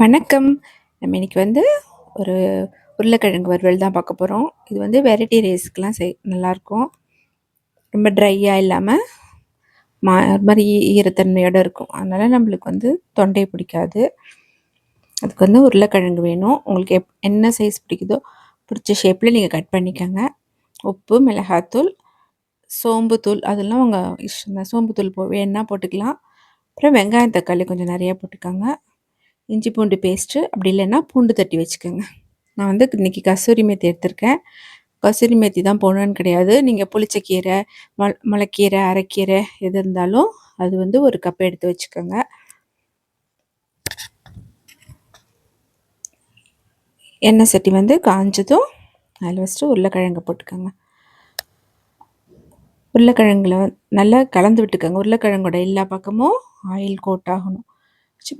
வணக்கம். நம்ம இன்னைக்கு ஒரு உருளைக்கிழங்கு வறுவல் தான் பார்க்க போகிறோம். இது வெரைட்டி ரைஸ்க்குலாம் நல்லாயிருக்கும். ரொம்ப ட்ரையாக இல்லாமல் ஒரு மாதிரி ஈரத்தன்மையோடு இருக்கும். அதனால் நம்மளுக்கு தொண்டை பிடிக்காது. அதுக்கு உருளைக்கிழங்கு வேணும். உங்களுக்கு என்ன சைஸ் பிடிக்குதோ பிடிச்ச ஷேப்பில் நீங்கள் கட் பண்ணிக்கோங்க. உப்பு, மிளகாத்தூள், சோம்புத்தூள் அதெல்லாம் உங்கள் இஷ்டம் தான். சோம்புத்தூள் வேணுன்னா போட்டுக்கலாம். அப்புறம் வெங்காயம், தக்காளி கொஞ்சம் நிறையா போட்டுக்கோங்க. இஞ்சி பூண்டு பேஸ்ட்டு, அப்படி இல்லைன்னா பூண்டு தட்டி வச்சுக்கோங்க. நான் இன்றைக்கி கசூரி மேத்தி எடுத்திருக்கேன். கசூரி மேத்தி தான் போடணுன்னு கிடையாது. நீங்கள் புளிச்சக்கீரை, முளைக்கீரை, அரைக்கீரை எது இருந்தாலும் அது ஒரு கப் எடுத்து வச்சுக்கோங்க. எண்ணெய் சட்டி காஞ்சதும் அதில் வச்சுட்டு உருளைக்கிழங்கு போட்டுக்கோங்க. உருளைக்கிழங்குல நல்லா கலந்து விட்டுக்கோங்க. உருளைக்கிழங்கோட எல்லா பக்கமும் ஆயில் கோட் ஆகணும்.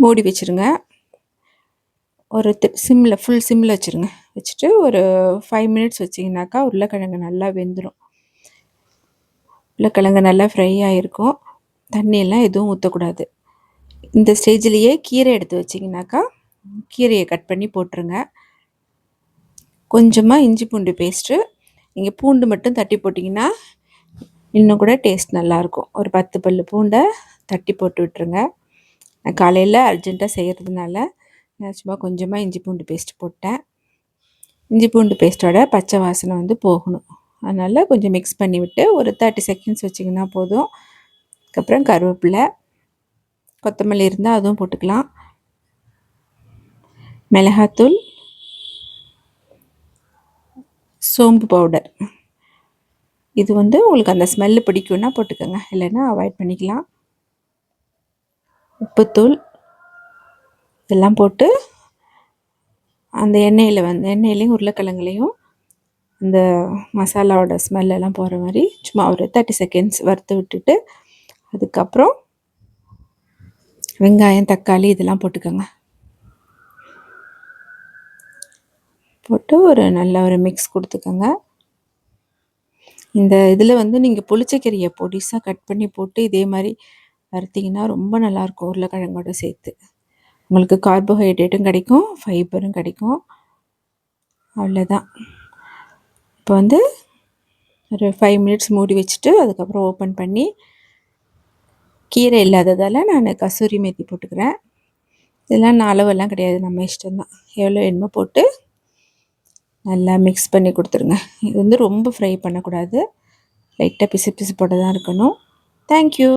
மூடி வச்சுருங்க. ஒரு ஃபுல் சிம்மில் வச்சுருங்க. வச்சுட்டு ஒரு 5 மினிட்ஸ் வச்சிங்கனாக்கா உருளைக்கிழங்கு நல்லா வெந்துடும். உருளைக்கிழங்கு நல்லா ஃப்ரை ஆகிருக்கும். தண்ணியெல்லாம் எதுவும் ஊற்றக்கூடாது. இந்த ஸ்டேஜ்லேயே கீரை எடுத்து வச்சிங்கனாக்கா கீரையை கட் பண்ணி போட்டுருங்க. கொஞ்சமாக இஞ்சி பூண்டு பேஸ்ட்டு, நீங்கள் பூண்டு மட்டும் தட்டி போட்டிங்கன்னா இன்னும் கூட டேஸ்ட் நல்லாயிருக்கும். ஒரு 10 பல் பூண்டை தட்டி போட்டு விட்டுருங்க. நான் காலையில் அர்ஜெண்ட்டாக செய்கிறதுனால நான் சும்மா கொஞ்சமாக இஞ்சி பூண்டு பேஸ்ட் போட்டேன். இஞ்சி பூண்டு பேஸ்ட்டோட பச்சை வாசனை போகணும். அதனால் கொஞ்சம் மிக்ஸ் பண்ணி விட்டு ஒரு 30 செகண்ட்ஸ் வச்சிங்கன்னா போதும். அதுக்கப்புறம் கருவேப்பிலை, கொத்தமல்லி இருந்தால் அதுவும் போட்டுக்கலாம். மிளகாத்தூள், சோம்பு பவுடர், இது உங்களுக்கு அந்த ஸ்மெல்லு பிடிக்கும்னா போட்டுக்கோங்க, இல்லைன்னா அவாய்ட் பண்ணிக்கலாம். உப்புத்தூள் இதெல்லாம் போட்டு அந்த எண்ணெயிலையும் உருளைக்கிழங்குலையும் இந்த மசாலாவோட ஸ்மெல்லெல்லாம் போகிற மாதிரி சும்மா ஒரு 30 செகண்ட்ஸ் வறுத்து விட்டுட்டு அதுக்கப்புறம் வெங்காயம், தக்காளி இதெல்லாம் போட்டுக்கோங்க. போட்டு நல்ல ஒரு மிக்ஸ் கொடுத்துக்கோங்க. இந்த இதில் நீங்கள் புளிச்சக்கீரையை பொடிசாக கட் பண்ணி போட்டு இதே மாதிரி வறுத்திங்கன்னா ரொம்ப நல்லாயிருக்கும். உருளைக்கிழங்கோட சேர்த்து உங்களுக்கு கார்போஹைட்ரேட்டும் கிடைக்கும், ஃபைபரும் கிடைக்கும். அவ்வளோதான். இப்போ ஒரு 5 மினிட்ஸ் மூடி வச்சுட்டு அதுக்கப்புறம் ஓப்பன் பண்ணி, கீரை இல்லாததால் நான் கசூரி மேத்தி போட்டுக்கிறேன். இதெல்லாம் நான் அளவெல்லாம் கிடையாது, நம்ம இஷ்டம்தான். எவ்வளோ வேணுமோ போட்டு நல்லா மிக்ஸ் பண்ணி கொடுத்துருங்க. இது ரொம்ப ஃப்ரை பண்ணக்கூடாது, லைட்டாக பிசு பிசுப்போட தான் இருக்கணும். தேங்க்யூ.